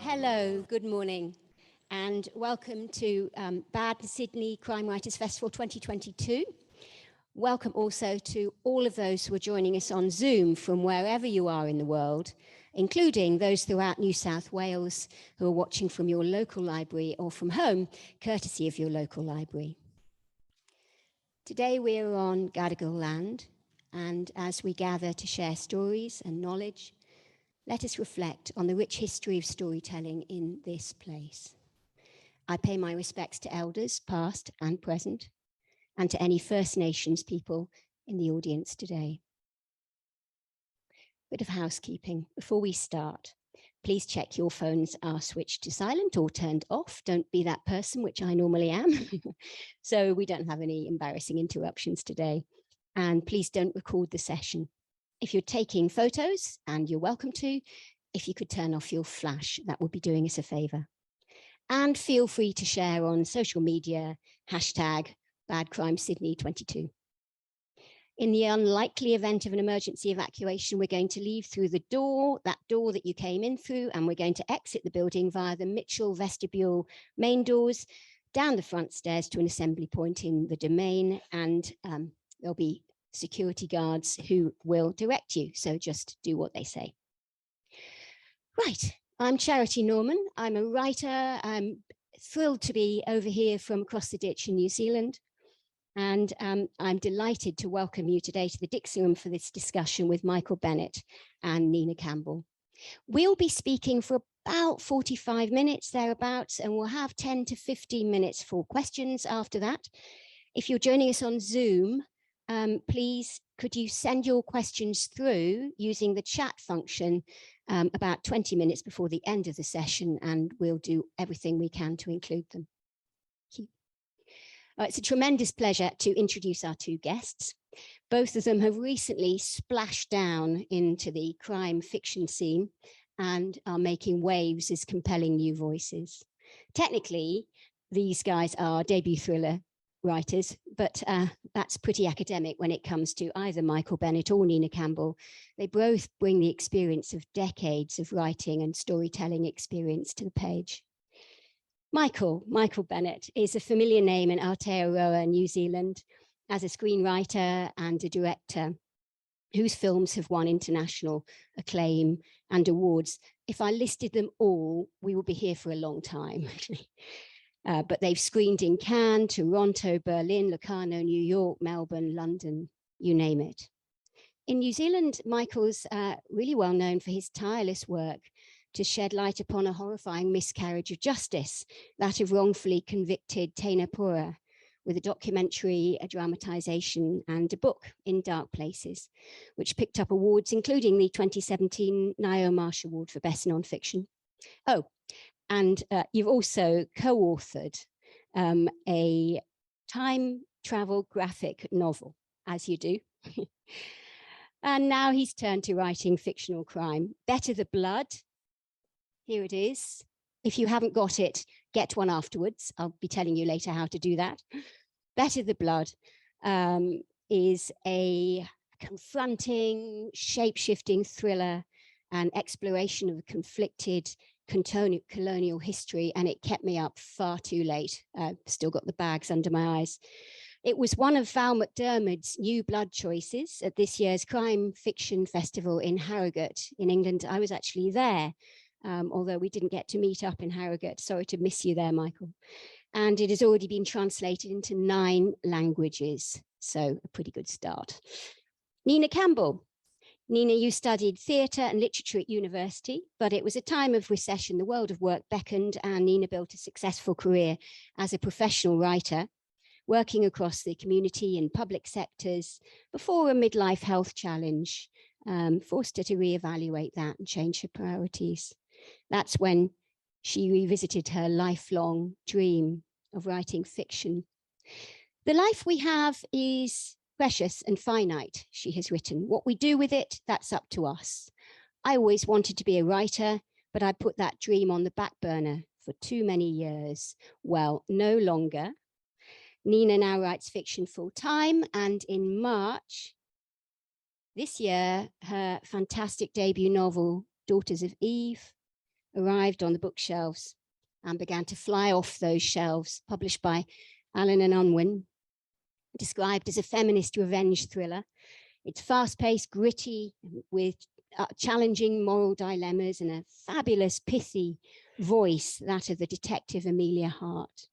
Hello, good morning, and welcome to Bad Sydney Crime Writers Festival 2022. Welcome also to all of those who are joining us on Zoom from wherever you are in the world, including those throughout New South Wales who are watching from your local library or from home, courtesy of your local library. Today we are on Gadigal land, and as we gather to share stories and knowledge, let us reflect on the rich history of storytelling in this place. I pay my respects to elders, past and present, and to any First Nations people in the audience today. Bit of housekeeping before we start. Please check your phones are switched to silent or turned off. Don't be that person, which I normally am. So we don't have any embarrassing interruptions today. And please don't record the session. If you're taking photos, and you're welcome to, if you could turn off your flash, that would be doing us a favor. And feel free to share on social media, #BadCrimeSydney22. In the unlikely event of an emergency evacuation, we're going to leave through the door, that door that you came in through, and we're going to exit the building via the Mitchell vestibule main doors, down the front stairs to an assembly point in the domain, and there'll be security guards who will direct you, so just do what they say. Right, I'm Charity Norman. I'm a writer. I'm thrilled to be over here from across the ditch in New Zealand, and I'm delighted to welcome you today to the Dixie Room for this discussion with Michael Bennett and Nina Campbell. We'll be speaking for about 45 minutes thereabouts, and we'll have 10 to 15 minutes for questions after that. If you're joining us on Zoom, please, could you send your questions through using the chat function about 20 minutes before the end of the session, and we'll do everything we can to include them. Thank you. It's a tremendous pleasure to introduce our two guests. Both of them have recently splashed down into the crime fiction scene and are making waves as compelling new voices. Technically, these guys are debut thriller writers, but that's pretty academic when it comes to either Michael Bennett or Nina Campbell. They both bring the experience of decades of writing and storytelling experience to the page. Michael Bennett is a familiar name in Aotearoa, New Zealand, as a screenwriter and a director whose films have won international acclaim and awards. If I listed them all, we will be here for a long time. But they've screened in Cannes, Toronto, Berlin, Locarno, New York, Melbourne, London, you name it. In New Zealand, Michael's really well known for his tireless work to shed light upon a horrifying miscarriage of justice, that of wrongfully convicted Tēnā Pora, with a documentary, a dramatization, and a book, In Dark Places, which picked up awards, including the 2017 Ngaio Marsh Award for Best Nonfiction. Oh, and you've also co-authored a time travel graphic novel, as you do. And now he's turned to writing fictional crime. Better the Blood. Here it is. If you haven't got it, get one afterwards. I'll be telling you later how to do that. Better the Blood is a confronting, shape-shifting thriller and exploration of a conflicted colonial history, and it kept me up far too late. Still got the bags under my eyes. It was one of Val McDermid's New Blood choices at this year's Crime Fiction Festival in Harrogate in England. I was actually there, although we didn't get to meet up in Harrogate. Sorry to miss you there, Michael. And it has already been translated into 9 languages, so a pretty good start. Nina Campbell. Nina, you studied theatre and literature at university, but it was a time of recession. The world of work beckoned, and Nina built a successful career as a professional writer, working across the community and public sectors before a midlife health challenge forced her to reevaluate that and change her priorities. That's when she revisited her lifelong dream of writing fiction. The life we have is precious and finite, she has written. What we do with it, that's up to us. I always wanted to be a writer, but I put that dream on the back burner for too many years. Well, no longer. Nina now writes fiction full time, and in March this year, her fantastic debut novel, Daughters of Eve, arrived on the bookshelves and began to fly off those shelves, published by Allen and Unwin, described as a feminist revenge thriller. It's fast-paced, gritty, with challenging moral dilemmas and a fabulous, pithy voice, that of the detective Emilia Hart.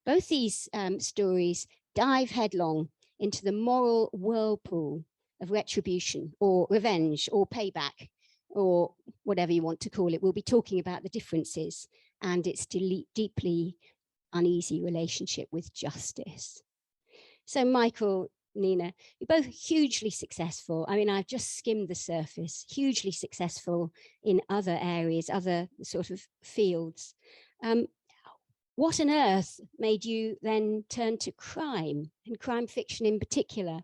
Both these stories dive headlong into the moral whirlpool of retribution or revenge or payback or whatever you want to call it. We'll be talking about the differences and its deeply uneasy relationship with justice. So Michael, Nina, you're both hugely successful. I mean, I've just skimmed the surface, hugely successful in other areas, other sort of fields. What on earth made you then turn to crime, and crime fiction in particular?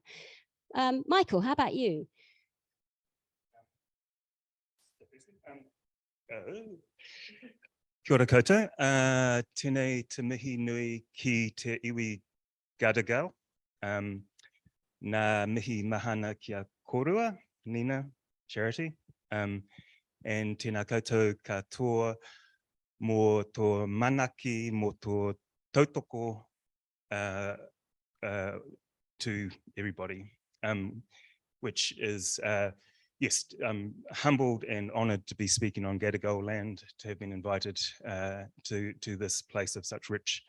Michael, how about you? Kia ora koutou. Tēnei te mihi nui ki te iwi Gardagao. Nā mihi mahana kia korua, Nina, Charity. And tēnā koutou katoa mō tō manaki, mō tō tautoko to everybody, which is, yes, I'm humbled and honoured to be speaking on Gadigal land, to have been invited to this place of such rich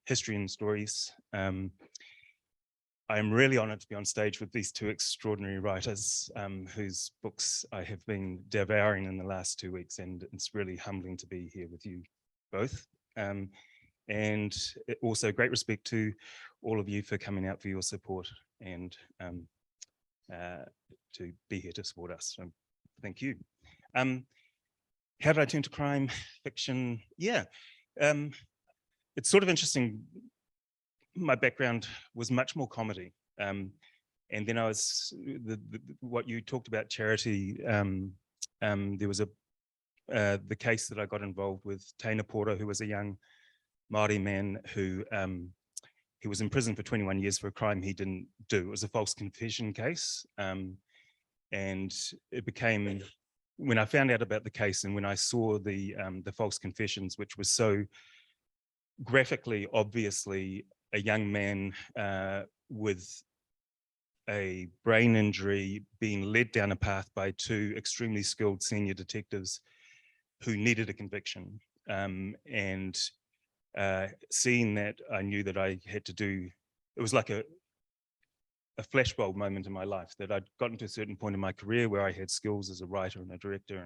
history and stories. I'm really honoured to be on stage with these two extraordinary writers whose books I have been devouring in the last 2 weeks, and it's really humbling to be here with you both. And also great respect to all of you for coming out for your support and to be here to support us. So thank you. How did I turn to crime fiction? Yeah, it's sort of interesting. My background was much more comedy. And then I was, what you talked about, Charity, there was the case that I got involved with, Taina Porter, who was a young Māori man who he was in prison for 21 years for a crime he didn't do. It was a false confession case. And it became, when I found out about the case and when I saw the false confessions, which was so graphically, obviously, a young man with a brain injury being led down a path by two extremely skilled senior detectives who needed a conviction. And seeing that, I knew that I had to do, it was like a flashbulb moment in my life, that I'd gotten to a certain point in my career where I had skills as a writer and a director,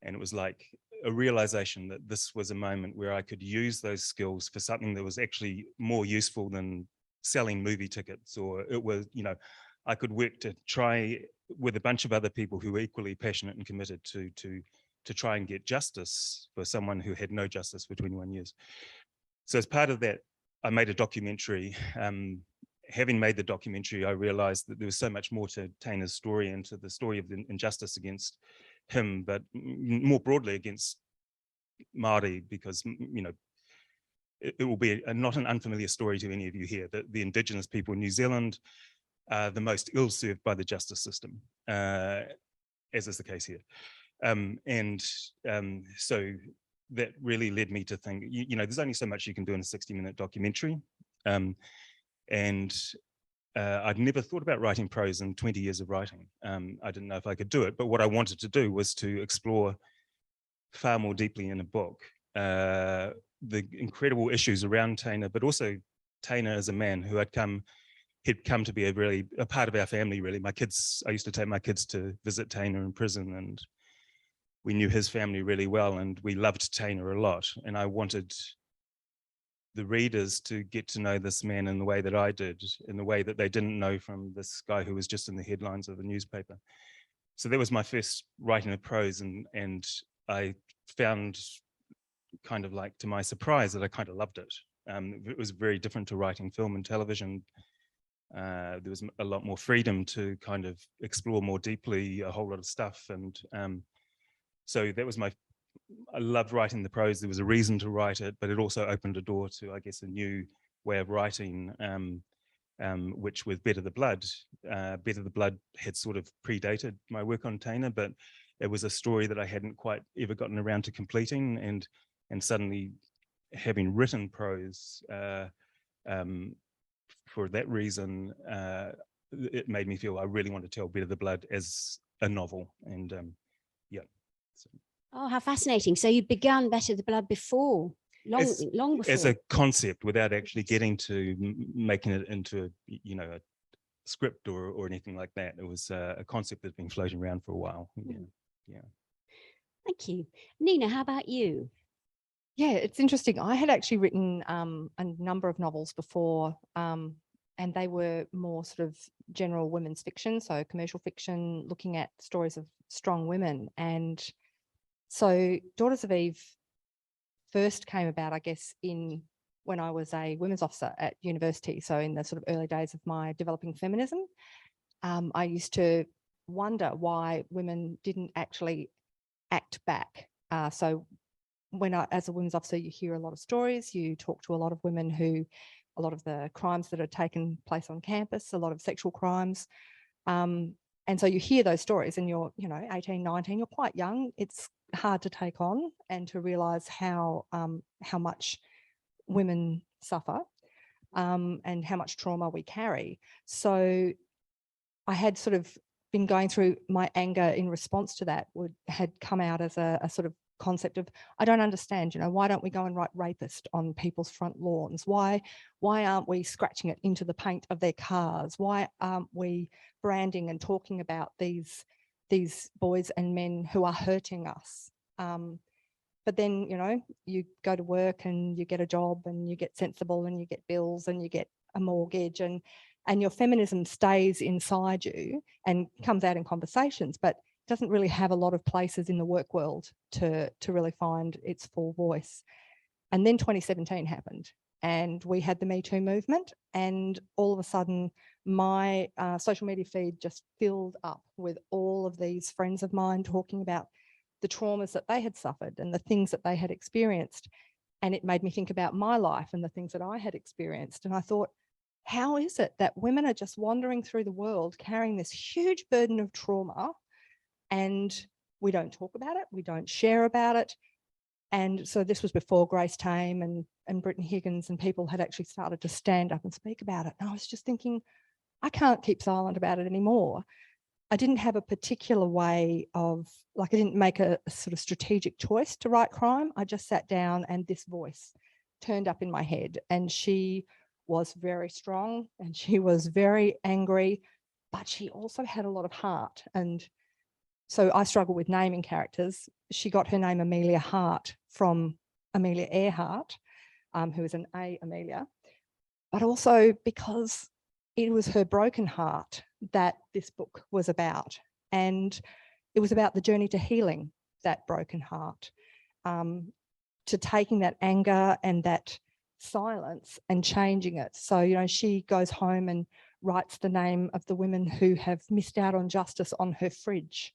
and it was like a realization that this was a moment where I could use those skills for something that was actually more useful than selling movie tickets, or it was, you know, I could work to try with a bunch of other people who were equally passionate and committed to try and get justice for someone who had no justice for 21 years. So as part of that, I made a documentary. Having made the documentary, I realized that there was so much more to Taina's story and to the story of the injustice against him, but more broadly against Māori, because, you know, it will be not an unfamiliar story to any of you here, that the Indigenous people in New Zealand are the most ill-served by the justice system, as is the case here. So that really led me to think, you know, there's only so much you can do in a 60-minute documentary. I'd never thought about writing prose in 20 years of writing. I didn't know if I could do it, but what I wanted to do was to explore far more deeply in a book the incredible issues around Taina, but also Taina as a man who he'd come to be a part of our family, really. My kids, I used to take my kids to visit Taina in prison, and we knew his family really well, and we loved Taina a lot. And I wanted the readers to get to know this man in the way that I did, in the way that they didn't know from this guy who was just in the headlines of the newspaper. So that was my first writing of prose, and I found, kind of like to my surprise, that I kind of loved it. It was very different to writing film and television. There was a lot more freedom to kind of explore more deeply a whole lot of stuff. And so that was I loved writing the prose. There was a reason to write it, but it also opened a door to, I guess, a new way of writing, which with Better the Blood had sort of predated my work on Taina, but it was a story that I hadn't quite ever gotten around to completing, and suddenly having written prose for that reason, it made me feel I really want to tell Better the Blood as a novel, and yeah. So. Oh, how fascinating! So you began Better the Blood before, long before, as a concept, without actually getting to making it into a script or anything like that. It was a concept that's been floating around for a while. Yeah. Thank you, Nina. How about you? Yeah, it's interesting. I had actually written a number of novels before, and they were more sort of general women's fiction, so commercial fiction, looking at stories of strong women. And so Daughters of Eve first came about, I guess, when I was a women's officer at university. So in the sort of early days of my developing feminism, I used to wonder why women didn't actually act back. So as a women's officer, you hear a lot of stories, you talk to a lot of women a lot of the crimes that are taken place on campus, a lot of sexual crimes. And so you hear those stories and you're, 18, 19, you're quite young. It's hard to take on and to realise how much women suffer and how much trauma we carry. So I had sort of been going through my anger in response to that had come out as a sort of concept of, I don't understand, why don't we go and write rapist on people's front lawns? Why aren't we scratching it into the paint of their cars? Why aren't we branding and talking about these boys and men who are hurting us? But then, you go to work and you get a job and you get sensible and you get bills and you get a mortgage, and your feminism stays inside you and comes out in conversations, but doesn't really have a lot of places in the work world to really find its full voice. And then 2017 happened and we had the Me Too movement, and all of a sudden my social media feed just filled up with all of these friends of mine talking about the traumas that they had suffered and the things that they had experienced. And it made me think about my life and the things that I had experienced. And I thought, how is it that women are just wandering through the world carrying this huge burden of trauma, and we don't talk about it, we don't share about it? And so this was before Grace Tame and Britton Higgins and people had actually started to stand up and speak about it. And I was just thinking, I can't keep silent about it anymore. I didn't have a particular way of, I didn't make a sort of strategic choice to write crime. I just sat down and this voice turned up in my head, and she was very strong and she was very angry, but she also had a lot of heart. And so I struggle with naming characters. She got her name Emilia Hart from Amelia Earhart, who is an A Emilia, but also because it was her broken heart that this book was about. And it was about the journey to healing that broken heart, to taking that anger and that silence and changing it. So, she goes home and writes the name of the women who have missed out on justice on her fridge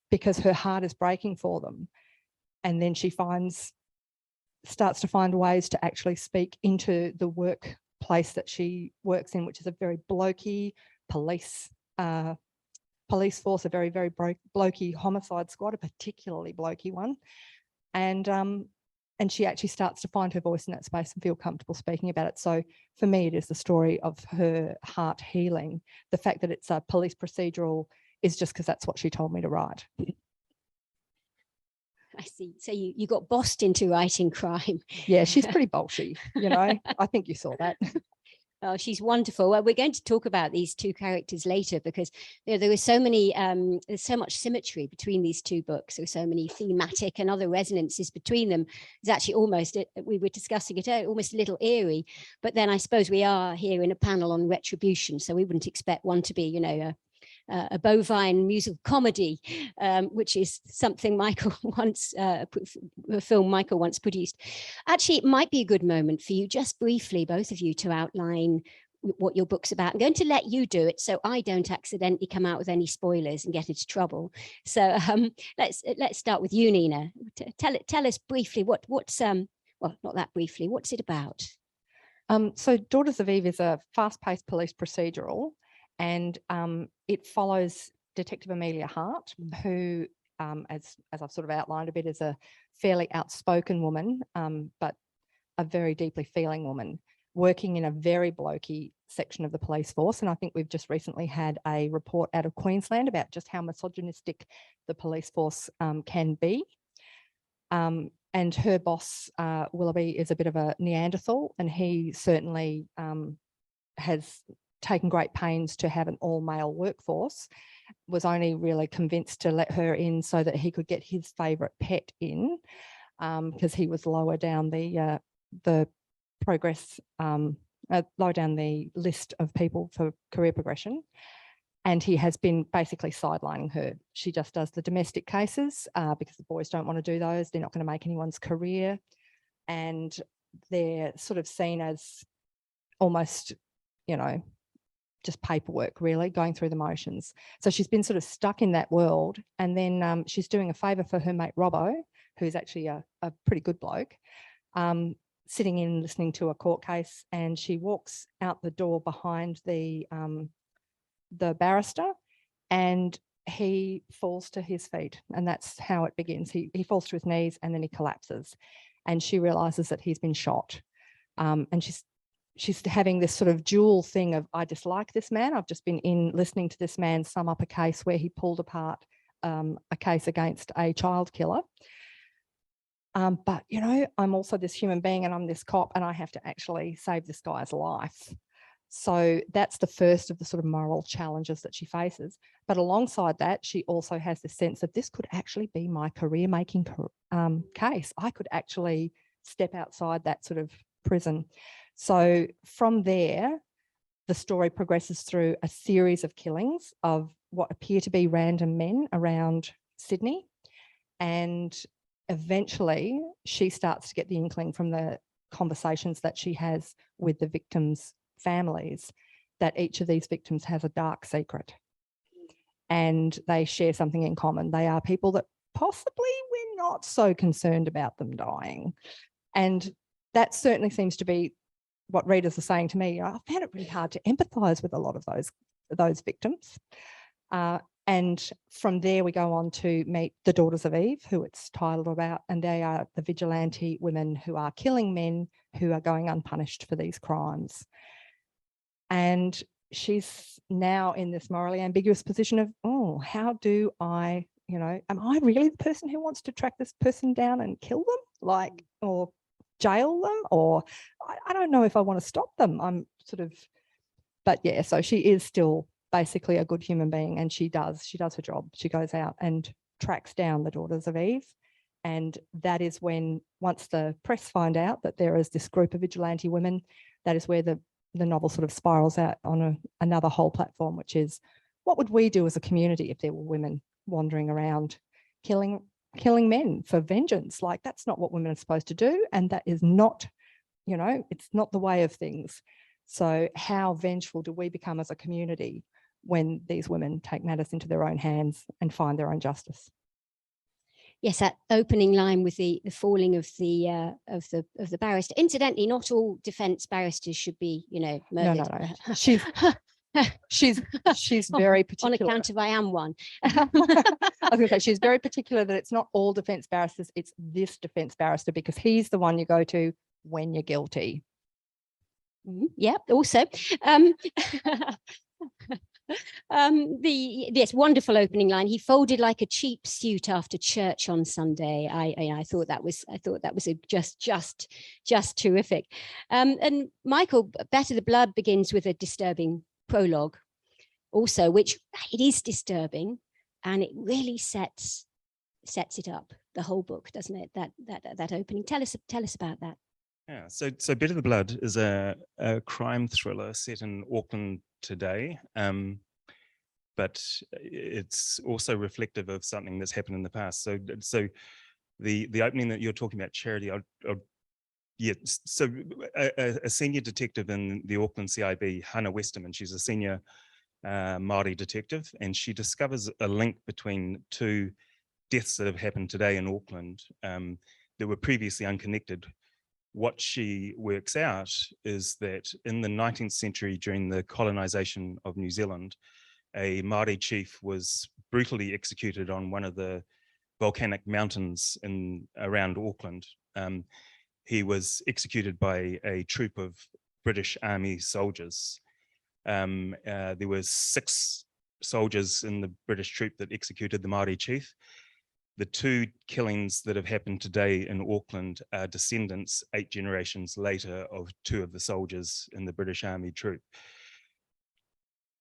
because her heart is breaking for them. And then she starts to find ways to actually speak into the workplace that she works in, which is a very blokey police force, a very, very blokey homicide squad, a particularly blokey one. And she actually starts to find her voice in that space and feel comfortable speaking about it. So for me, it is the story of her heart healing. The fact that it's a police procedural is just because that's what she told me to write. I see. So you got bossed into writing crime. Yeah, she's pretty bolshy, I think you saw that. Oh, she's wonderful. Well, we're going to talk about these two characters later because there was so many, there's so much symmetry between these two books. There's so many thematic and other resonances between them. It's actually almost, we were discussing it, almost a little eerie. But then I suppose we are here in a panel on retribution, so we wouldn't expect one to be, a bovine musical comedy, which is something Michael once, a film Michael once produced. Actually, it might be a good moment for you, just briefly, both of you, to outline what your book's about. I'm going to let you do it so I don't accidentally come out with any spoilers and get into trouble. So let's start with you, Nina. Tell us briefly what's well, not that briefly, what's it about? So Daughters of Eve is a fast-paced police procedural, and it follows Detective Emilia Hart, who, as I've sort of outlined a bit, is a fairly outspoken woman, but a very deeply feeling woman, working in a very blokey section of the police force. And I think we've just recently had a report out of Queensland about just how misogynistic the police force can be. And her boss, Willoughby, is a bit of a Neanderthal, and he certainly has taken great pains to have an all-male workforce, was only really convinced to let her in so that he could get his favourite pet in, because he was lower down the progress, lower down the list of people for career progression. And he has been basically sidelining her. She just does the domestic cases because the boys don't want to do those. They're not going to make anyone's career. And they're sort of seen as almost, you know, just paperwork, really, going through the motions. So she's been sort of stuck in that world. And then she's doing a favour for her mate Robbo, who's actually a pretty good bloke, sitting in listening to a court case. And she walks out the door behind the barrister, and he falls to his feet, and that's how it begins. He falls to his knees and then he collapses, and she realizes that he's been shot. And she's having this sort of dual thing of, I dislike this man. I've just been in listening to this man sum up a case where he pulled apart a case against a child killer. But, you know, I'm also this human being and I'm this cop and I have to actually save this guy's life. So that's the first of the sort of moral challenges that she faces. But alongside that, she also has this sense of, this could actually be my career-making case. I could actually step outside that sort of prison. So from there, the story progresses through a series of killings of what appear to be random men around Sydney. And eventually she starts to get the inkling from the conversations that she has with the victims' families that each of these victims has a dark secret and they share something in common. They are people that possibly we're not so concerned about them dying. And that certainly seems to be what readers are saying to me. I found it really hard to empathise with a lot of those victims. And from there we go on to meet the Daughters of Eve, who it's titled about, and they are the vigilante women who are killing men who are going unpunished for these crimes. And she's now in this morally ambiguous position of, oh, how do I, you know, am I really the person who wants to track this person down and kill them, like, or jail them? Or I don't know if I want to stop them. I'm sort of, but yeah, so she is still basically a good human being, and she does her job. She goes out and tracks down the Daughters of Eve. And that is when, once the press find out that there is this group of vigilante women, that is where the novel sort of spirals out on another whole platform, which is, what would we do as a community if there were women wandering around killing men for vengeance? Like, that's not what women are supposed to do. And that is not, you know, it's not the way of things. So how vengeful do we become as a community when these women take matters into their own hands and find their own justice? Yes, that opening line with the falling of the barrister. Incidentally, not all defence barristers should be, you know, murdered. No. She's very particular. On account of I am one. I was going to say, she's very particular that it's not all defence barristers, it's this defence barrister, because he's the one you go to when you're guilty. Yeah, also. Yes, wonderful opening line. He folded like a cheap suit after church on Sunday. I thought that was just terrific. And Michael, Better the Blood begins with a disturbing prologue, also, which it is disturbing, and it really sets it up, the whole book, doesn't it? That opening. Tell us about that. Yeah, so Better the Blood is a crime thriller set in Auckland today, but it's also reflective of something that's happened in the past. So the opening that you're talking about, Charity, so a senior detective in the Auckland CIB, Hana Westerman, she's a senior Māori detective, and she discovers a link between two deaths that have happened today in Auckland that were previously unconnected. What she works out is that in the 19th century, during the colonisation of New Zealand, a Māori chief was brutally executed on one of the volcanic mountains around Auckland. He was executed by a troop of British Army soldiers. There were 6 soldiers in the British troop that executed the Māori chief. The 2 killings that have happened today in Auckland are descendants 8 generations later of 2 of the soldiers in the British Army troop.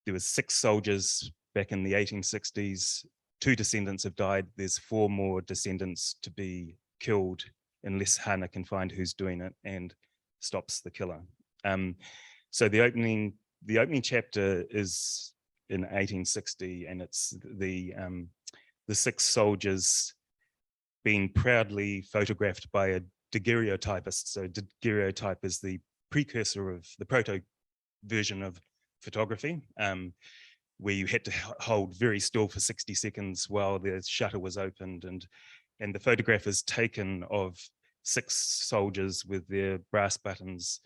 There were 6 soldiers back in the 1860s. 2 descendants have died. There's 4 more descendants to be killed unless Hana can find who's doing it and stops the killer. So the opening chapter is in 1860, and it's the 6 soldiers being proudly photographed by a daguerreotypist. So daguerreotype is the precursor of the proto version of photography, where you had to hold very still for 60 seconds while the shutter was opened, and the photograph is taken of 6 soldiers with their brass buttons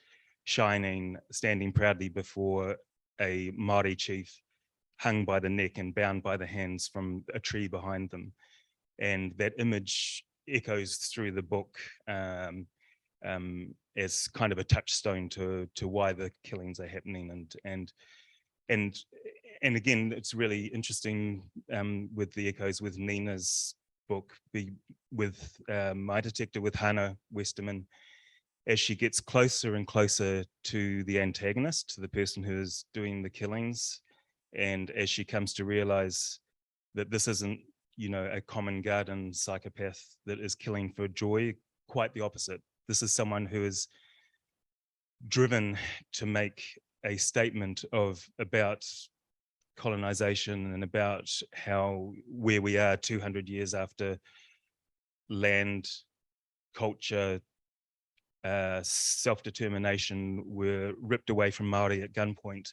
shining, standing proudly before a Māori chief hung by the neck and bound by the hands from a tree behind them. And that image echoes through the book as kind of a touchstone to why the killings are happening. And again, it's really interesting with the echoes with Nina's book, with My Detector, with Hana Westerman, as she gets closer and closer to the antagonist, to the person who is doing the killings, and as she comes to realize that this isn't, a common garden psychopath that is killing for joy, quite the opposite. This is someone who is driven to make a statement about colonization and about where we are 200 years after land, culture, self-determination were ripped away from Māori at gunpoint.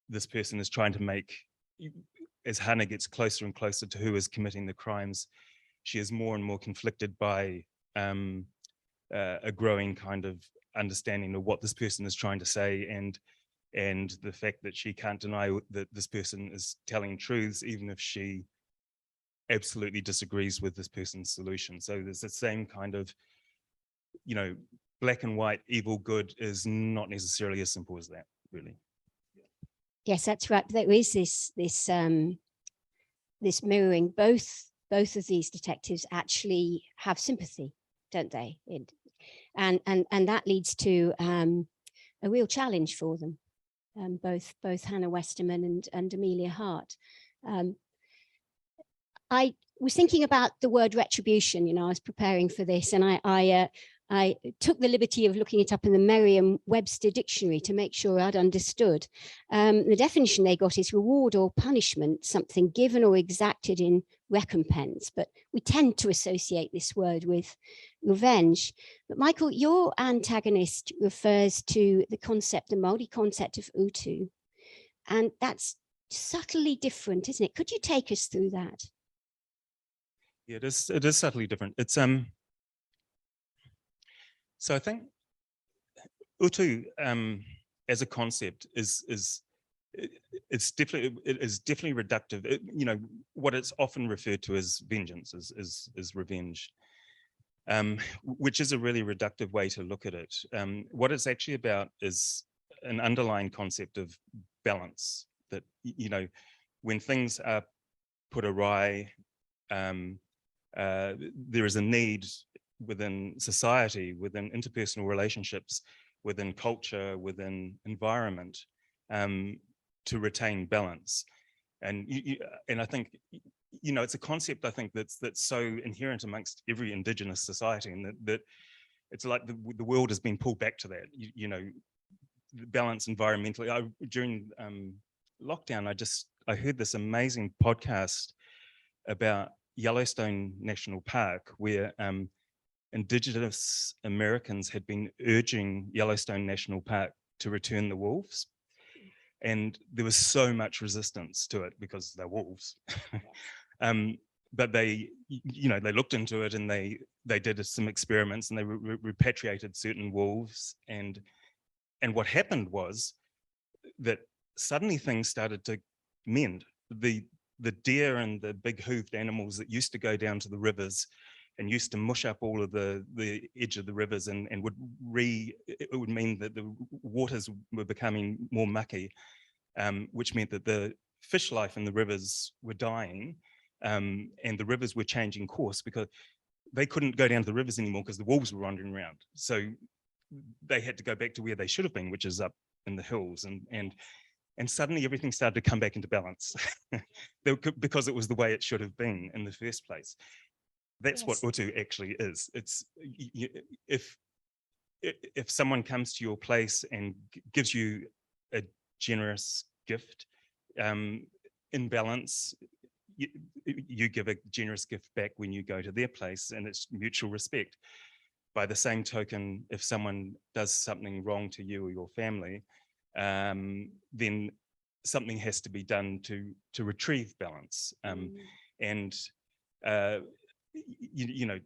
This person is trying to make, as Hana gets closer and closer to who is committing the crimes, she is more and more conflicted by a growing kind of understanding of what this person is trying to say, and the fact that she can't deny that this person is telling truths, even if she absolutely disagrees with this person's solution. So there's the same kind of, black and white, evil, good is not necessarily as simple as that, really. Yes, that's right. There is this mirroring. Both of these detectives actually have sympathy, don't they? And that leads to a real challenge for them. Both Hana Westerman and Emilia Hart. I was thinking about the word retribution. I was preparing for this, and I took the liberty of looking it up in the Merriam-Webster dictionary to make sure I'd understood. The definition they got is reward or punishment, something given or exacted in recompense, but we tend to associate this word with revenge. But Michael, your antagonist refers to the Māori concept of utu, and that's subtly different, isn't it? Could you take us through that? Yeah, it is subtly different. It's so I think utu as a concept is definitely reductive. What it's often referred to as vengeance is revenge, which is a really reductive way to look at it. What it's actually about is an underlying concept of balance. That when things are put awry, there is a need within society, within interpersonal relationships, within culture, within environment, to retain balance. And I think it's a concept I think that's so inherent amongst every Indigenous society, and that it's like the world has been pulled back to that. Balance environmentally. During lockdown, I heard this amazing podcast about Yellowstone National Park, where Indigenous Americans had been urging Yellowstone National Park to return the wolves. And there was so much resistance to it because they're wolves. But they looked into it, and they did some experiments, and they repatriated certain wolves. And what happened was that suddenly things started to mend. the deer and the big hooved animals that used to go down to the rivers and used to mush up all of the edge of the rivers and it would mean that the waters were becoming more mucky, which meant that the fish life in the rivers were dying, and the rivers were changing course because they couldn't go down to the rivers anymore because the wolves were wandering around. So they had to go back to where they should have been, which is up in the hills, and suddenly everything started to come back into balance because it was the way it should have been in the first place. That's what utu actually is. It's if someone comes to your place and gives you a generous gift, in balance, you give a generous gift back when you go to their place, and it's mutual respect. By the same token, if someone does something wrong to you or your family, then something has to be done to retrieve balance. And you know,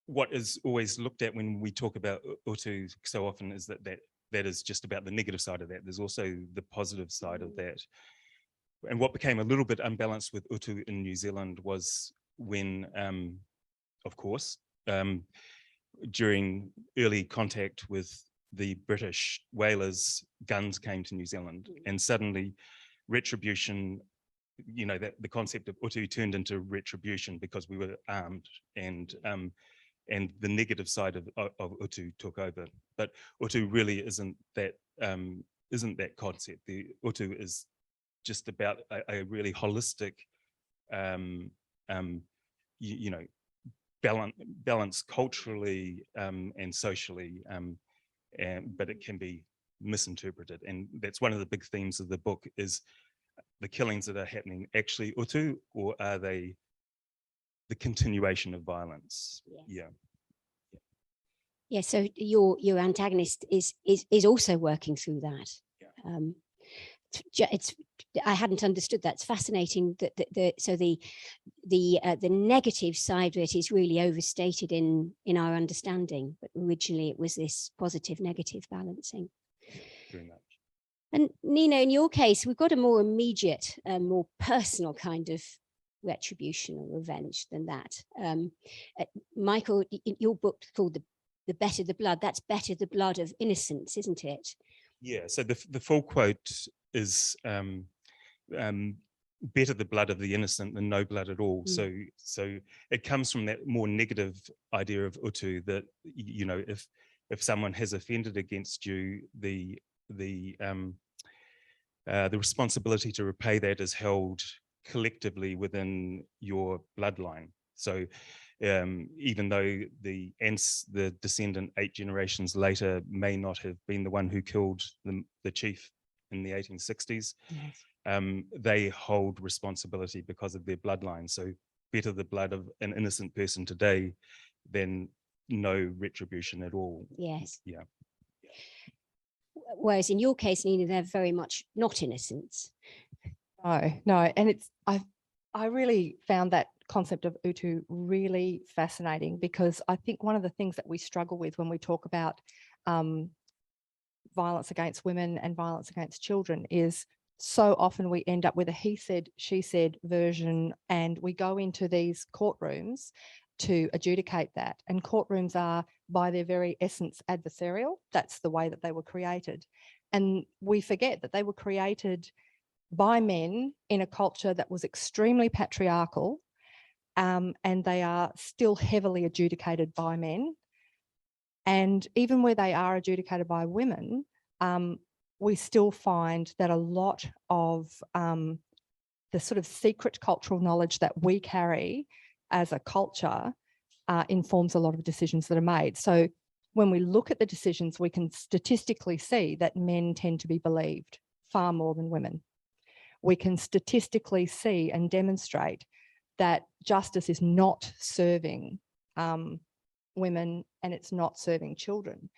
what is always looked at when we talk about utu so often is that is just about the negative side of that. There's also the positive side of that. And what became a little bit unbalanced with utu in New Zealand was when, of course, during early contact with the British whalers, guns came to New Zealand, and suddenly retribution, you know, that the concept of utu turned into retribution because we were armed, and the negative side of utu took over. But utu really isn't that concept. The utu is just about a really holistic, you know, balance culturally and socially, but it can be misinterpreted. And that's one of the big themes of the book: is the killings that are happening actually utu, or are they the continuation of violence? Yes. Yeah. So your antagonist is also working through that. I hadn't understood that. It's fascinating that the negative side of it is really overstated in our understanding, but originally it was this positive negative balancing. Very much. And Nina, in your case, we've got a more immediate, more personal kind of retribution or revenge than that. Michael, your book called the Better the Blood, that's better the blood of innocence, isn't it? Yeah, so the full quote is better the blood of the innocent than no blood at all. So it comes from that more negative idea of utu, that, you know, if someone has offended against you, the responsibility to repay that is held collectively within your bloodline. So even though the descendant 8 generations later may not have been the one who killed the chief in the 1860s, yes, they hold responsibility because of their bloodline. So better the blood of an innocent person today than no retribution at all. Yes. Yeah. Whereas in your case, Nina, they're very much not innocents. No, and I really found that concept of utu really fascinating, because I think one of the things that we struggle with when we talk about violence against women and violence against children is so often we end up with a he said, she said version, and we go into these courtrooms to adjudicate that. And courtrooms are, by their very essence, adversarial. That's the way that they were created. And we forget that they were created by men in a culture that was extremely patriarchal, and they are still heavily adjudicated by men. And even where they are adjudicated by women, we still find that a lot of the sort of secret cultural knowledge that we carry as a culture informs a lot of decisions that are made. So when we look at the decisions, we can statistically see that men tend to be believed far more than women. We can statistically see and demonstrate that justice is not serving women, and it's not serving children.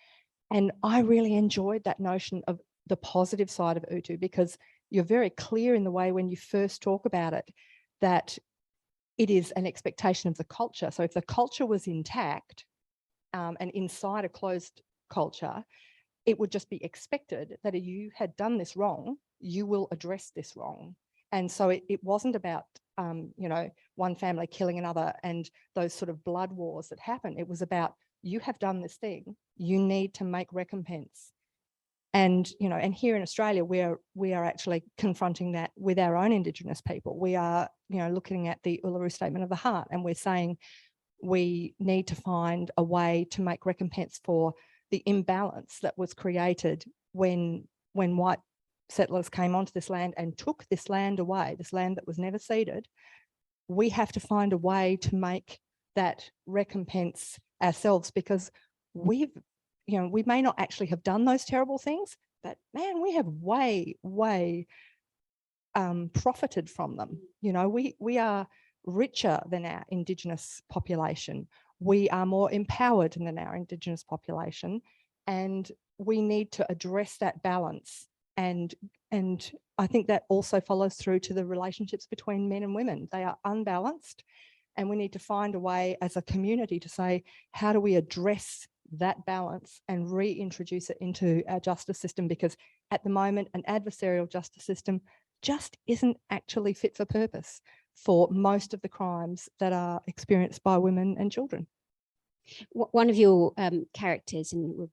And I really enjoyed that notion of the positive side of utu, because you're very clear in the way when you first talk about it that it is an expectation of the culture. So if the culture was intact and inside a closed culture, it would just be expected that if you had done this wrong, you will address this wrong. And so it wasn't about, you know, one family killing another and those sort of blood wars that happen. It was about, you have done this thing, you need to make recompense. And, you know, and here in Australia, we are actually confronting that with our own Indigenous people. We are, you know, looking at the Uluru Statement of the Hart, and we're saying we need to find a way to make recompense for the imbalance that was created when white settlers came onto this land and took this land away, this land that was never ceded. We have to find a way to make that recompense ourselves, because we've, you know, we may not actually have done those terrible things, but man, we have way profited from them. You know, we are richer than our Indigenous population. We are more empowered than our Indigenous population, and we need to address that balance. And I think that also follows through to the relationships between men and women. They are unbalanced, and we need to find a way as a community to say, how do we address that balance and reintroduce it into our justice system? Because at the moment, an adversarial justice system just isn't actually fit for purpose for most of the crimes that are experienced by women and children. One of your characters, and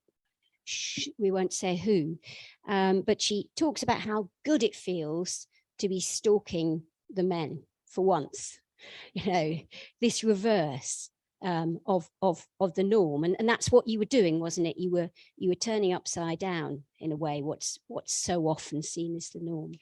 we won't say who, but she talks about how good it feels to be stalking the men for once. You know, this reverse of the norm, and that's what you were doing, wasn't it? You were turning upside down, in a way, what's so often seen as the norm.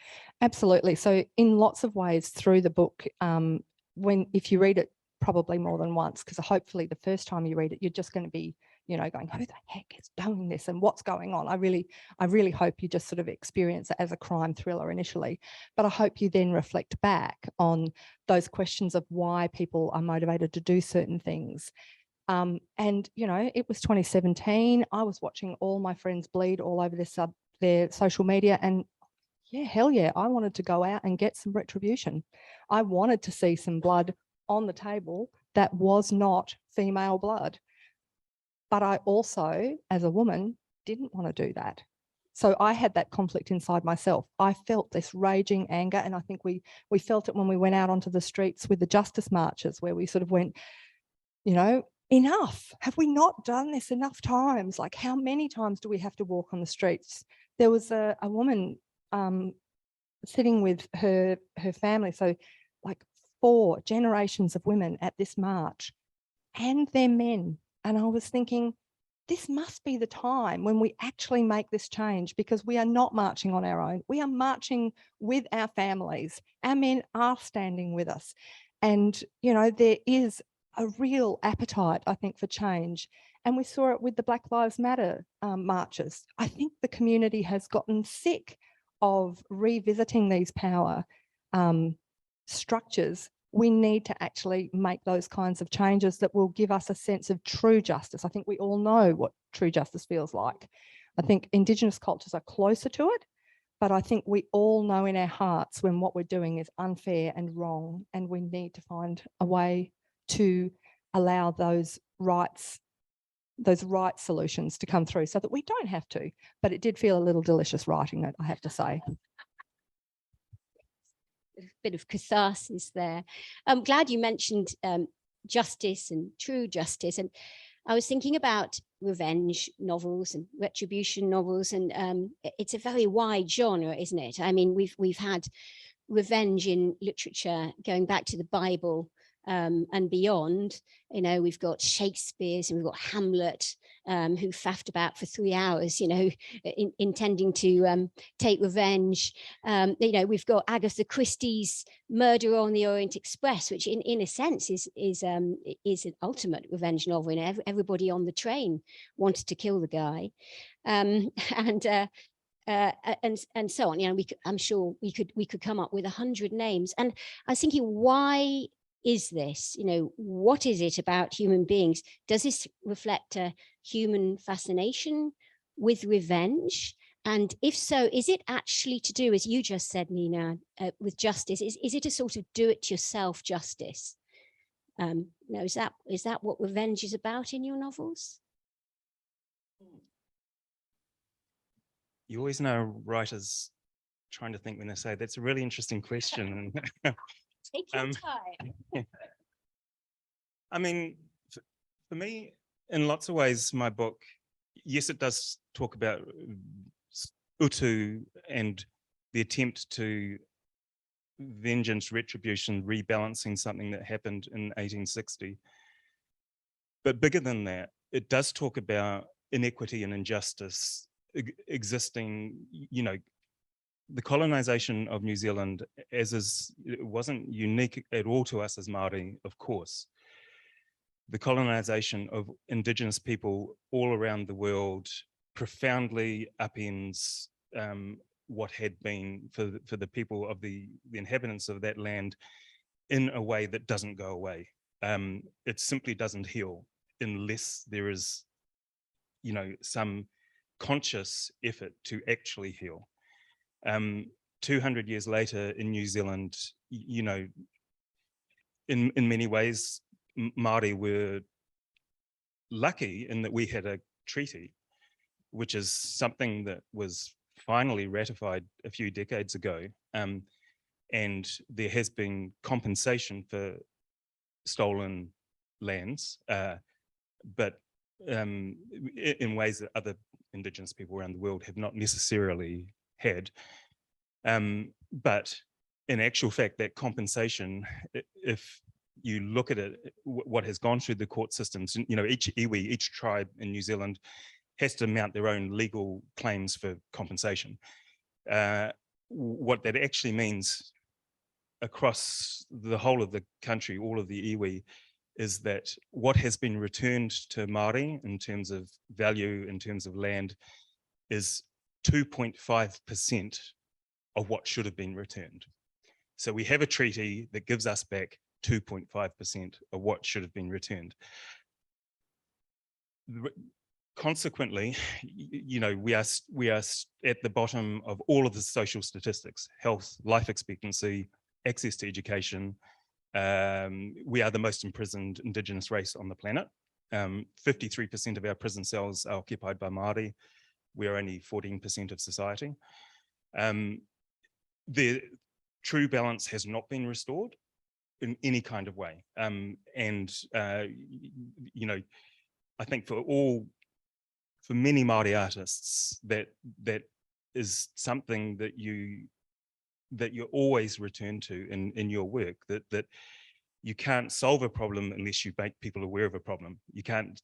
Absolutely. So in lots of ways through the book, if you read it probably more than once, because hopefully the first time you read it, you're just going to be, you know, going, who the heck is doing this and what's going on? I really hope you just sort of experience it as a crime thriller initially, but I hope you then reflect back on those questions of why people are motivated to do certain things. And, you know, it was 2017. I was watching all my friends bleed all over their social media, and yeah, hell yeah, I wanted to go out and get some retribution. I wanted to see some blood on the table that was not female blood. But I also, as a woman, didn't want to do that. So I had that conflict inside myself. I felt this raging anger, and I think we felt it when we went out onto the streets with the justice marches, where we sort of went, you know, enough. Have we not done this enough times? Like, how many times do we have to walk on the streets? There was a woman sitting with her family, so like 4 generations of women at this march, and their men. And I was thinking, this must be the time when we actually make this change, because we are not marching on our own. We are marching with our families. Our men are standing with us. And, you know, there is a real appetite, I think, for change. And we saw it with the Black Lives Matter marches. I think the community has gotten sick of revisiting these power structures. We need to actually make those kinds of changes that will give us a sense of true justice. I think we all know what true justice feels like. I think Indigenous cultures are closer to it, but I think we all know in our hearts when what we're doing is unfair and wrong, and we need to find a way to allow those right solutions to come through so that we don't have to. But it did feel a little delicious writing it, I have to say. Bit of catharsis there. I'm glad you mentioned justice and true justice, and I was thinking about revenge novels and retribution novels, and it's a very wide genre, isn't it? I mean, we've had revenge in literature going back to the Bible and beyond. You know, we've got Shakespeare's and we've got Hamlet, who faffed about for 3 hours, you know, intending to take revenge. You know, we've got Agatha Christie's Murder on the Orient Express, which in a sense is an ultimate revenge novel. You know, everybody on the train wanted to kill the guy, and so on. You know, I'm sure we could come up with 100 names. And I was thinking, why is this? You know, what is it about human beings? Does this reflect a human fascination with revenge? And if so, is it actually to do, as you just said, Nina, with justice? Is it a sort of do-it-yourself justice? You know, is that what revenge is about in your novels? You always know writers trying to think when I say that's a really interesting question. Take your time. I mean, for me, in lots of ways, my book, yes, it does talk about utu and the attempt to vengeance, retribution, rebalancing something that happened in 1860. But bigger than that, it does talk about inequity and injustice existing, you know, the colonisation of New Zealand it wasn't unique at all to us as Māori, of course. The colonisation of Indigenous people all around the world profoundly upends what had been for the people of the inhabitants of that land in a way that doesn't go away. It simply doesn't heal unless there is, you know, some conscious effort to actually heal. 200 years later in New Zealand, you know, in many ways, Māori were lucky in that we had a treaty, which is something that was finally ratified a few decades ago. And there has been compensation for stolen lands, but in ways that other Indigenous people around the world have not necessarily had. But in actual fact, that compensation, if you look at it, what has gone through the court systems, you know, each iwi, each tribe in New Zealand has to mount their own legal claims for compensation. What that actually means across the whole of the country, all of the iwi, is that what has been returned to Māori in terms of value, in terms of land, is 2.5% of what should have been returned. So we have a treaty that gives us back 2.5% of what should have been returned. Consequently, you know, we are at the bottom of all of the social statistics: health, life expectancy, access to education. We are the most imprisoned Indigenous race on the planet. 53% of our prison cells are occupied by Māori. We are only 14% of society. The true balance has not been restored in any kind of way. You know, I think for many Māori artists, that is something that you always return to in your work, that you can't solve a problem unless you make people aware of a problem. You can't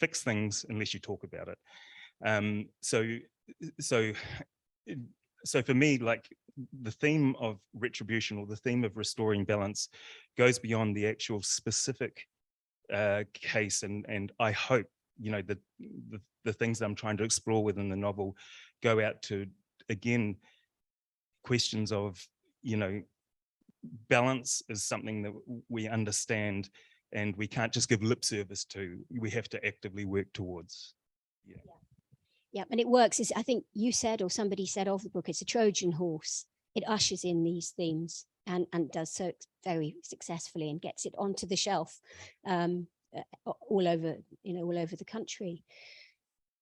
fix things unless you talk about it. So for me, like, the theme of retribution, or the theme of restoring balance, goes beyond the actual specific case, and I hope, you know, the things that I'm trying to explore within the novel go out to, again, questions of, you know, balance is something that we understand and we can't just give lip service to. We have to actively work towards. Yeah, and it works. I think you said, or somebody said of the book, it's a Trojan horse. It ushers in these themes and does so very successfully, and gets it onto the shelf all over, you know, all over the country.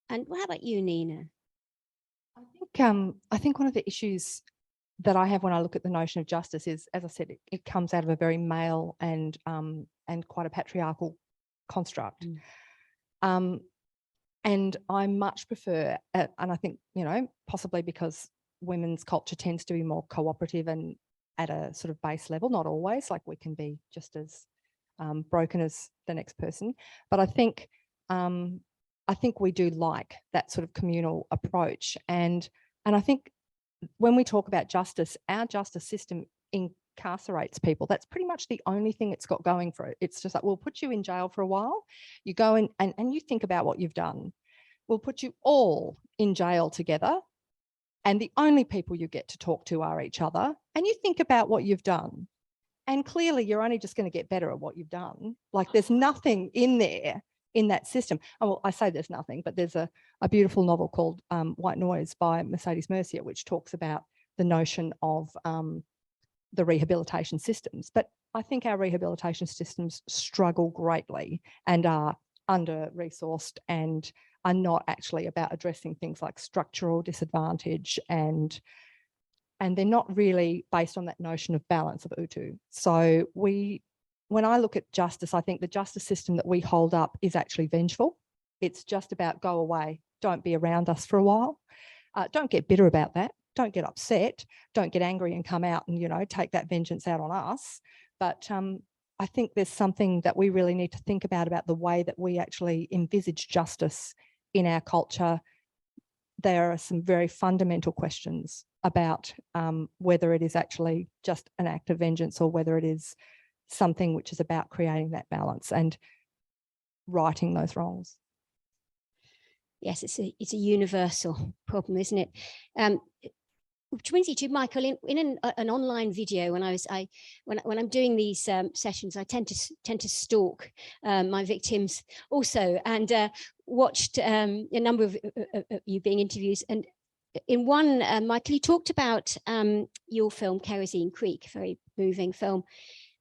And what about you, Nina? I think one of the issues that I have when I look at the notion of justice is, as I said, it comes out of a very male and quite a patriarchal construct. And I much prefer, and I think, you know, possibly because women's culture tends to be more cooperative and at a sort of base level, not always, like we can be just as broken as the next person. But I think we do like that sort of communal approach. And I think when we talk about justice, our justice system incarcerates people. That's pretty much the only thing it's got going for it. It's just like, we'll put you in jail for a while. You go in and you think about what you've done. We'll put you all in jail together, and the only people you get to talk to are each other. And you think about what you've done. And clearly you're only just going to get better at what you've done. Like, there's nothing in there in that system. Oh, well, I say there's nothing, but there's a beautiful novel called White Noise by Mercedes Mercier, which talks about the notion of the rehabilitation systems. But I think our rehabilitation systems struggle greatly and are under-resourced and are not actually about addressing things like structural disadvantage and and they're not really based on that notion of balance of utu. So when I look at justice, I think the justice system that we hold up is actually vengeful. It's just about go away, don't be around us for a while. Don't get bitter about that. Don't get upset. Don't get angry and come out and, you know, take that vengeance out on us. But I think there's something that we really need to think about the way that we actually envisage justice in our culture. There are some very fundamental questions about whether it is actually just an act of vengeance or whether it is something which is about creating that balance and righting those wrongs. Yes, it's a universal problem, isn't it? Which brings you to Michael. In an online video, when I'm doing these sessions, I tend to stalk my victims also, and watched a number of you being interviewed. And in one, Michael, you talked about your film Kerosene Creek, very moving film,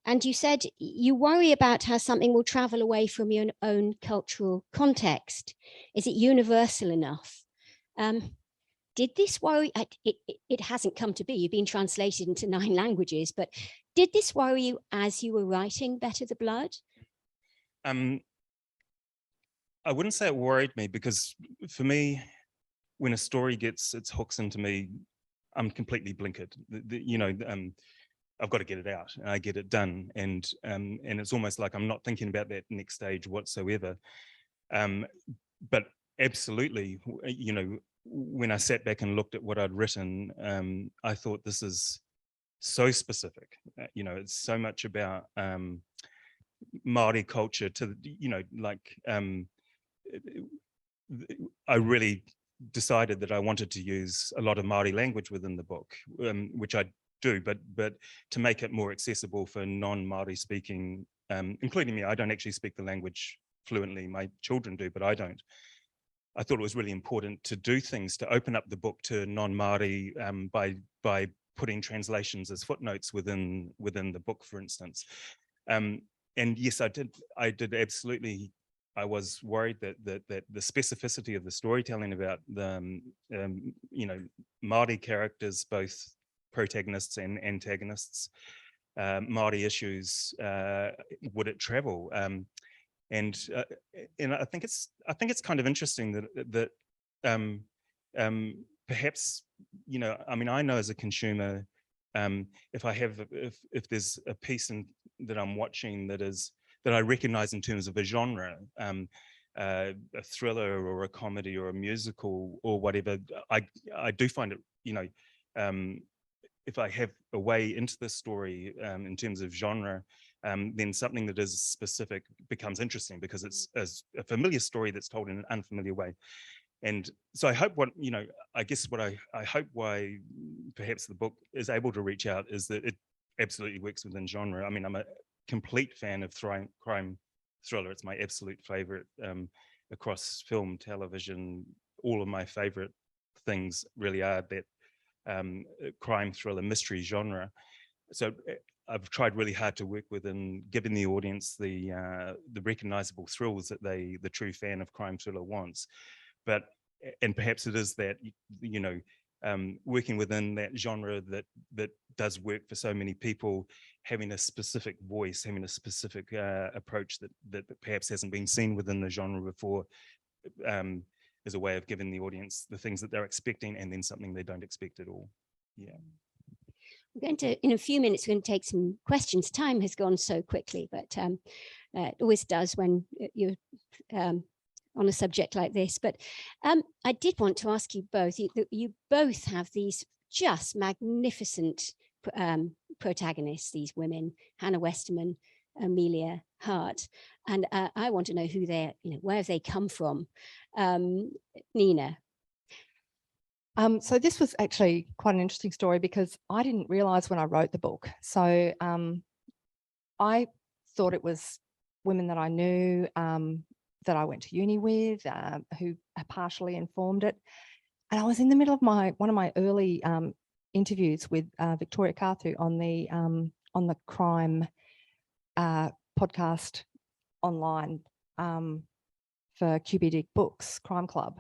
and you said you worry about how something will travel away from your own cultural context. Is it universal enough? Did this worry, it hasn't come to be, you've been translated into 9 languages, but did this worry you as you were writing Better the Blood? I wouldn't say it worried me, because for me, when a story gets its hooks into me, I'm completely blinkered. You know, I've got to get it out and I get it done. And it's almost like I'm not thinking about that next stage whatsoever. But absolutely, you know, when I sat back and looked at what I'd written, I thought this is so specific. You know, it's so much about Māori culture to, you know, like I really decided that I wanted to use a lot of Māori language within the book, which I do, but to make it more accessible for non-Māori speaking, including me. I don't actually speak the language fluently. My children do, but I don't. I thought it was really important to do things to open up the book to non-Māori by putting translations as footnotes within the book, for instance. And yes, I did absolutely. I was worried that the specificity of the storytelling about the you know, Māori characters, both protagonists and antagonists, Māori issues, would it travel? And I think it's kind of interesting that perhaps, you know, I mean, I know as a consumer, if there's a piece that I'm watching that I recognize in terms of a genre, a thriller or a comedy or a musical or whatever, I do find it, you know, if I have a way into the story in terms of genre, then something that is specific becomes interesting, because it's a familiar story that's told in an unfamiliar way. And so I hope I hope why perhaps the book is able to reach out is that it absolutely works within genre. I mean, I'm a complete fan of crime thriller. It's my absolute favorite across film, television. All of my favorite things really are that crime thriller mystery genre. So I've tried really hard to work with and giving the audience the recognizable thrills that the true fan of crime thriller wants. And perhaps it is that, you know, working within that genre that does work for so many people, having a specific voice, having a specific approach that perhaps hasn't been seen within the genre before, is a way of giving the audience the things that they're expecting and then something they don't expect at all. Yeah. We're going to, in a few minutes, we're going to take some questions. Time has gone so quickly, but it always does when you're on a subject like this. But I did want to ask you both, you both have these just magnificent protagonists, these women, Hana Westerman, Emilia, Hart, and I want to know who they're, you know, where have they come from? Nina. So this was actually quite an interesting story, because I didn't realise when I wrote the book. So I thought it was women that I knew, that I went to uni with, who partially informed it. And I was in the middle of one of my early interviews with Victoria Carthu on the crime podcast online for QBD Books Crime Club.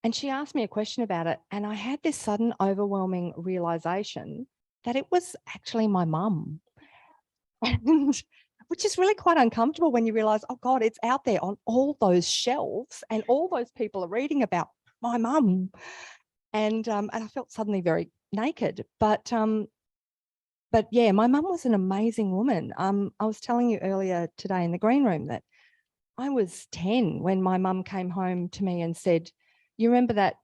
And she asked me a question about it, and I had this sudden overwhelming realization that it was actually my mum, and which is really quite uncomfortable when you realize, oh God, it's out there on all those shelves, and all those people are reading about my mum, and I felt suddenly very naked. But yeah, my mum was an amazing woman. I was telling you earlier today in the green room that I was 10 when my mum came home to me and said, you remember that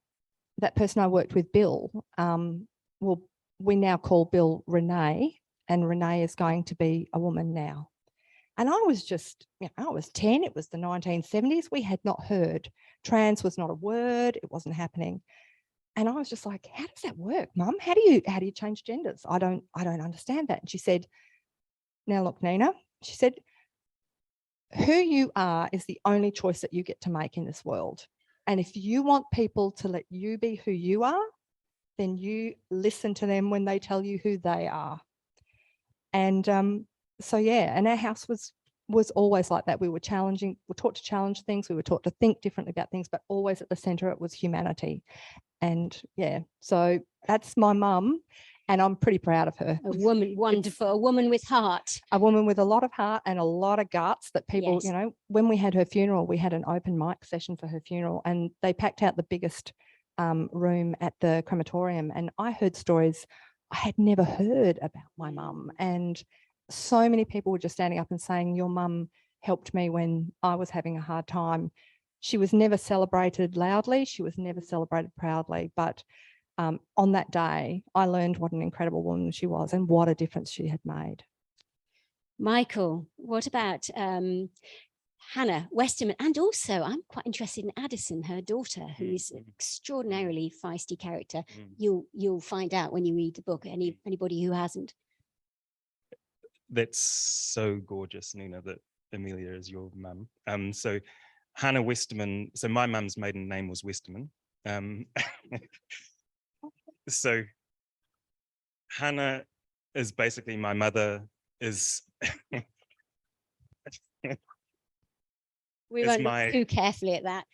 person I worked with, Bill? Well, we now call Bill Renee, and Renee is going to be a woman now. And I was just, I was 10. It was the 1970s. We had not heard. Trans was not a word. It wasn't happening. And I was just like, how does that work, Mum? How do you change genders? I don't understand that. And she said, now look, Nina, she said, who you are is the only choice that you get to make in this world. And if you want people to let you be who you are, then you listen to them when they tell you who they are. And so, yeah, and our house was always like that. We were taught to challenge things. We were taught to think differently about things, but always at the center, it was humanity. And yeah, so that's my mum, and I'm pretty proud of her. A woman, wonderful, a woman with heart. A woman with a lot of heart and a lot of guts that people, Yes. When we had her funeral, we had an open mic session for her funeral, and they packed out the biggest room at the crematorium. And I heard stories I had never heard about my mum. And so many people were just standing up and saying, your mum helped me when I was having a hard time. She was never celebrated loudly. She was never celebrated proudly. But on that day, I learned what an incredible woman she was and what a difference she had made. Michael, what about Hana Westerman? And also, I'm quite interested in Addison, her daughter, who is an extraordinarily feisty character. You'll find out when you read the book, anybody who hasn't. That's so gorgeous, Nina, that Emilia is your mum. So Hana Westerman, so my mum's maiden name was Westerman. So Hana is basically my mother is We won't look too carefully at that.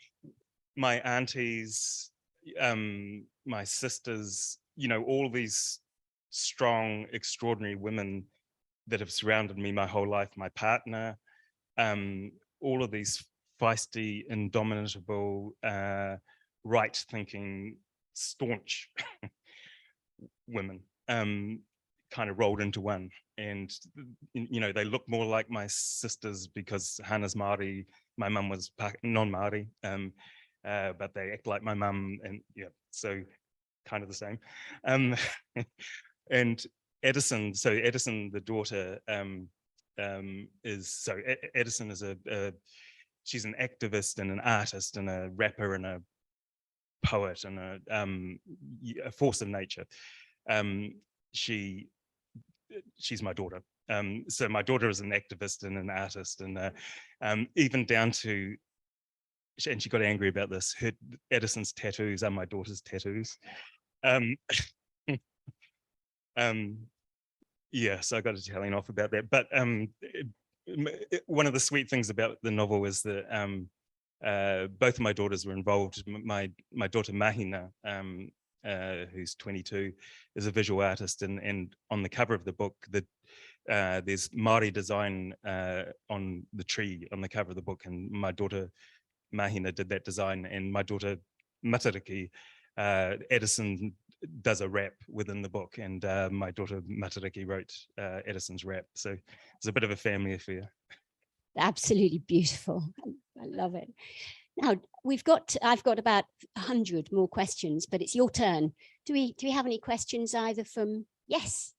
My aunties, my sisters, all these strong, extraordinary women that have surrounded me my whole life, my partner, all of these feisty, indomitable, right-thinking, staunch women kind of rolled into one. And, they look more like my sisters because Hana's Māori, my mum was non-Māori, but they act like my mum, and yeah, so kind of the same. And Edison, the daughter, Edison is she's an activist and an artist and a rapper and a poet and a force of nature. She's my daughter. So my daughter is an activist and an artist, and even down to, and she got angry about this, Edison's tattoos are my daughter's tattoos. Yeah, so I got a telling off about that. But one of the sweet things about the novel is that both of my daughters were involved. My daughter Mahina, who's 22, is a visual artist, and on the cover of the book, there's Māori design on the tree on the cover of the book, and my daughter Mahina did that design, and my daughter Matariki, Edison does a rap within the book, and my daughter Matariki wrote Edison's rap. So it's a bit of a family affair. Absolutely beautiful. I love it. Now I've got about 100 more questions, but it's your turn. Do we have any questions either from, yes.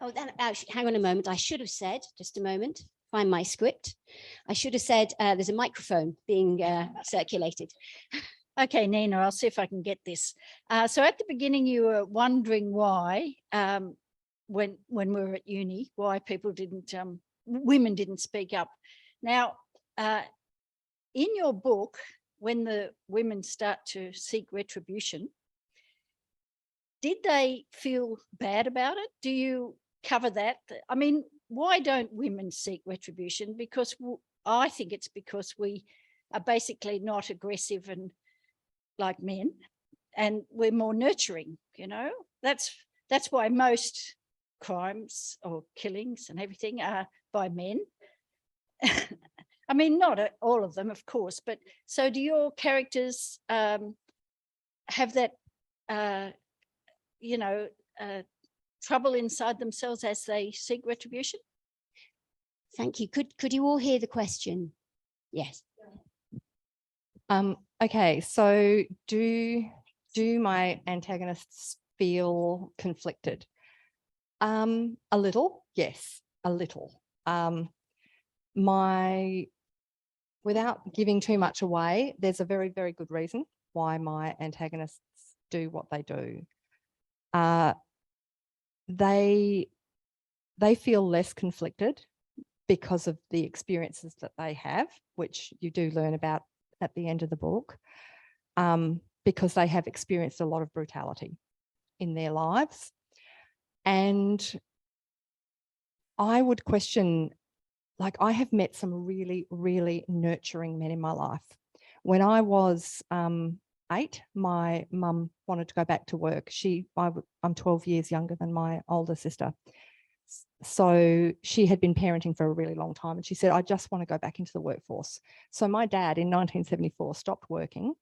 Oh, then actually, hang on a moment. I should have said, just a moment, find my script. I should have said there's a microphone being circulated. Okay, Nina, I'll see if I can get this. So at the beginning, you were wondering why, when we were at uni, why women didn't speak up. Now, in your book, when the women start to seek retribution, did they feel bad about it? Do you cover that? I mean, why don't women seek retribution? Because I think it's because we are basically not aggressive and like men, and we're more nurturing, you know. That's why most crimes or killings and everything are by men. I mean, not all of them, of course, but so do your characters have that, you know, trouble inside themselves as they seek retribution? Thank you. Could you all hear the question? Yes. Okay, so do my antagonists feel conflicted? A little, yes, a little. Without giving too much away, there's a very, very good reason why my antagonists do what they do. They feel less conflicted because of the experiences that they have, which you do learn about at the end of the book, because they have experienced a lot of brutality in their lives. And I would question, like, I have met some really, really nurturing men in my life. When I was 8, my mum wanted to go back to work. I'm 12 years younger than my older sister. So she had been parenting for a really long time, and she said, I just want to go back into the workforce. So my dad in 1974 stopped working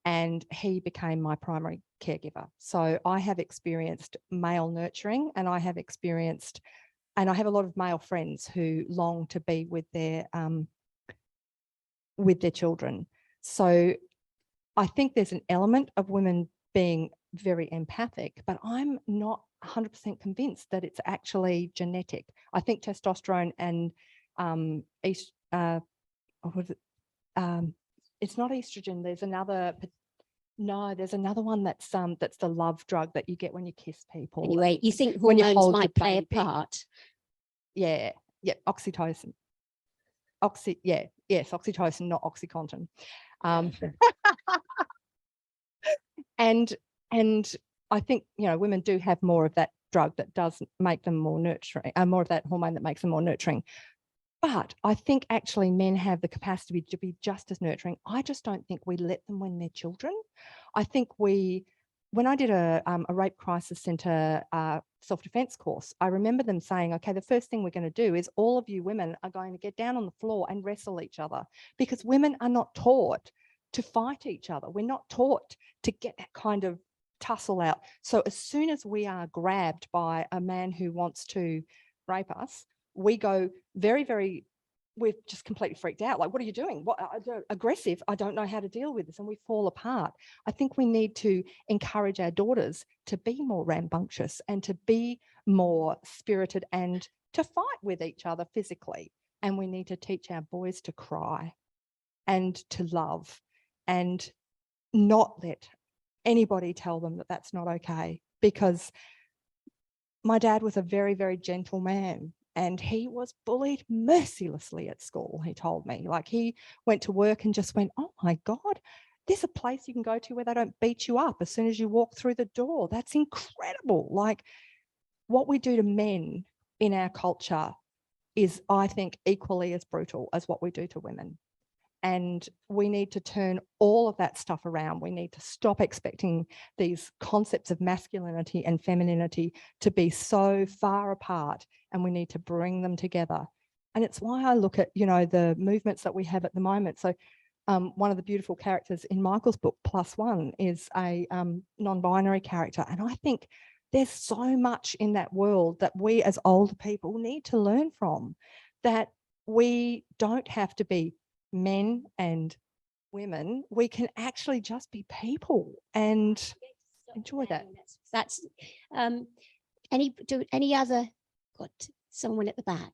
and he became my primary caregiver. So I have experienced male nurturing, and I have a lot of male friends who long to be with their children. So I think there's an element of women being very empathic, but I'm not 100% convinced that it's actually genetic. I think testosterone and it's not estrogen. There's another one that's the love drug that you get when you kiss people. Anyway, you think when you hormones hold might your play a baby. part? Yeah, oxytocin. Yes, oxytocin, not OxyContin. And I think, you know, women do have more of that drug that does make them more nurturing, more of that hormone that makes them more nurturing. But I think actually men have the capacity to be just as nurturing. I just don't think we let them when they're children. I think when I did a rape crisis centre self-defence course, I remember them saying, okay, the first thing we're going to do is all of you women are going to get down on the floor and wrestle each other, because women are not taught to fight each other. We're not taught to get that kind of tussle out. So as soon as we are grabbed by a man who wants to rape us, we go very, very, we're just completely freaked out. Like, what are you doing? What, aggressive? I don't know how to deal with this. And we fall apart. I think we need to encourage our daughters to be more rambunctious and to be more spirited and to fight with each other physically. And we need to teach our boys to cry and to love and not let anybody tell them that that's not okay. Because my dad was a very, very gentle man, and he was bullied mercilessly at school, he told me. Like, he went to work and just went, oh my God, there's a place you can go to where they don't beat you up as soon as you walk through the door. That's incredible. Like, what we do to men in our culture is, I think, equally as brutal as what we do to women. And we need to turn all of that stuff around. We need to stop expecting these concepts of masculinity and femininity to be so far apart, and we need to bring them together. And it's why I look at, you know, the movements that we have at the moment. So one of the beautiful characters in Michael's book, +1, is a non-binary character. And I think there's so much in that world that we as older people need to learn from, that we don't have to be men and women. We can actually just be people and enjoy that. That's any other, got someone at the back.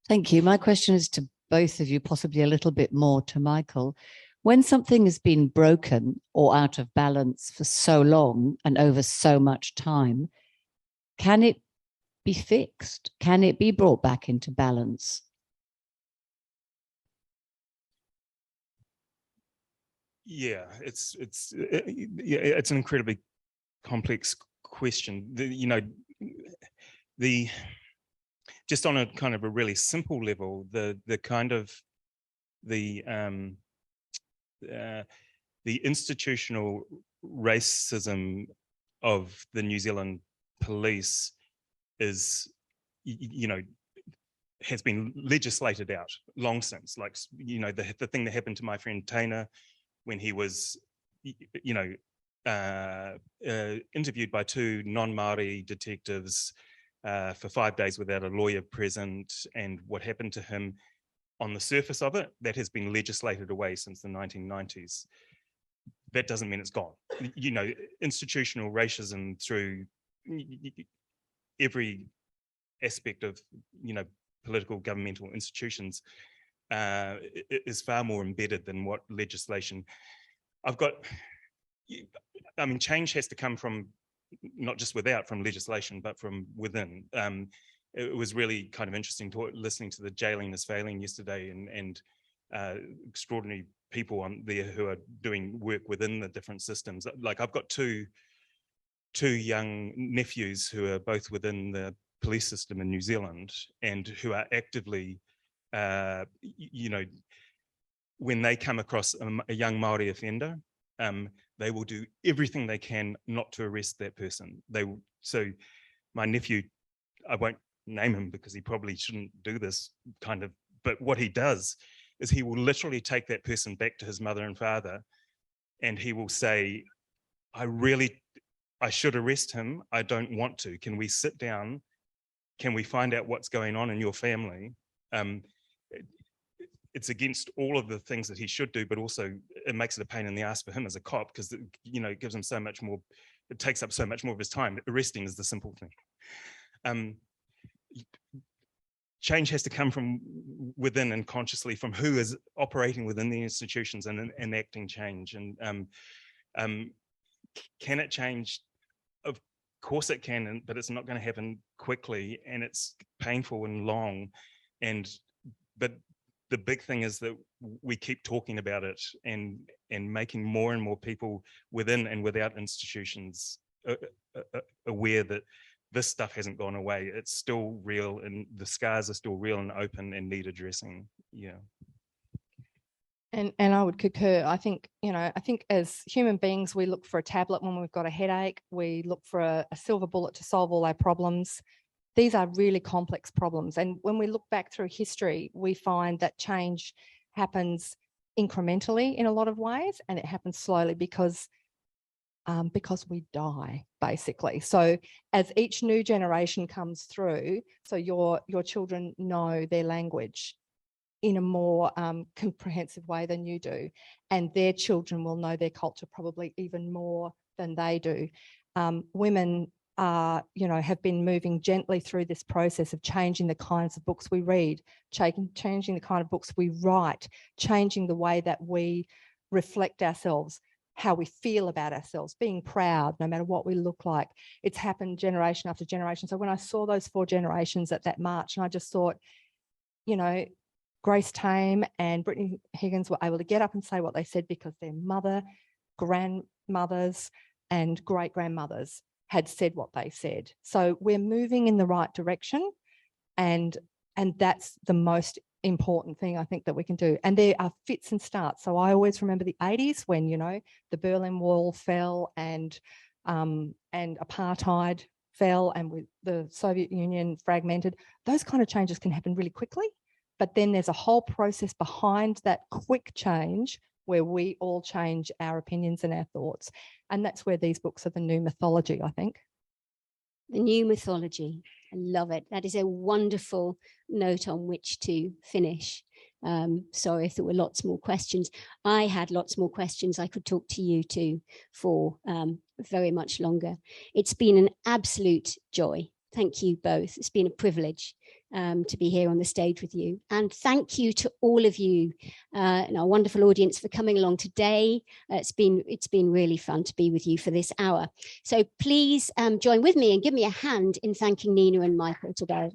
Thank you. My question is to both of you, possibly a little bit more to Michael. When something has been broken or out of balance for so long and over so much time, can it be fixed? Can it be brought back into balance? Yeah, it's an incredibly complex question. Just on a kind of a really simple level, the kind of the institutional racism of the New Zealand police is, you know, has been legislated out long since. Like, you know, the thing that happened to my friend Taina when he was, you know, interviewed by 2 non-Māori detectives for 5 days without a lawyer present, and what happened to him. On the surface of it, that has been legislated away since the 1990s. That doesn't mean it's gone. You know, institutional racism through every aspect of, you know, political governmental institutions is far more embedded than what legislation. I mean, change has to come from not just from legislation, but from within. It was really kind of interesting listening to the Jailing is Failing yesterday, and extraordinary people on there who are doing work within the different systems. Like, I've got two young nephews who are both within the police system in New Zealand, and who are actively, you know, when they come across a young Māori offender, they will do everything they can not to arrest that person. So my nephew, I won't name him because he probably shouldn't do this kind of, but what he does is he will literally take that person back to his mother and father, and he will say, I should arrest him. I don't want to. Can we sit down? Can we find out what's going on in your family? It's against all of the things that he should do, but also it makes it a pain in the ass for him as a cop, because, you know, it gives him so much more, it takes up so much more of his time. Arresting is the simple thing. Change has to come from within and consciously from who is operating within the institutions and enacting change. And can it change? Of course it can, but it's not going to happen quickly, and it's painful and long. But the big thing is that we keep talking about it and making more and more people within and without institutions aware that this stuff hasn't gone away. It's still real, and the scars are still real and open and need addressing. Yeah. And I would concur. I think, you know, as human beings, we look for a tablet when we've got a headache. We look for a silver bullet to solve all our problems. These are really complex problems. And when we look back through history, we find that change happens incrementally in a lot of ways, and it happens slowly because we die, basically. So as each new generation comes through, so your children know their language in a more comprehensive way than you do, and their children will know their culture probably even more than they do. Women are, you know, have been moving gently through this process of changing the kinds of books we read, changing the kind of books we write, changing the way that we reflect ourselves, how we feel about ourselves, being proud no matter what we look like. It's happened generation after generation. So when I saw those 4 generations at that march, and I just thought, you know, Grace Tame and Brittany Higgins were able to get up and say what they said because their mother, grandmothers and great-grandmothers had said what they said. So we're moving in the right direction, and that's the most important thing I think that we can do. And there are fits and starts. So I always remember the 80s when, you know, the Berlin Wall fell and apartheid fell, and with the Soviet Union fragmented. Those kind of changes can happen really quickly, but then there's a whole process behind that quick change where we all change our opinions and our thoughts. And that's where these books are the new mythology, I think. The new mythology. I love it. That is a wonderful note on which to finish. Sorry if there were lots more questions. I had lots more questions. I could talk to you too for very much longer. It's been an absolute joy. Thank you both. It's been a privilege to be here on the stage with you. And thank you to all of you and our wonderful audience for coming along today. It's been really fun to be with you for this hour. So please join with me and give me a hand in thanking Nina and Michael today.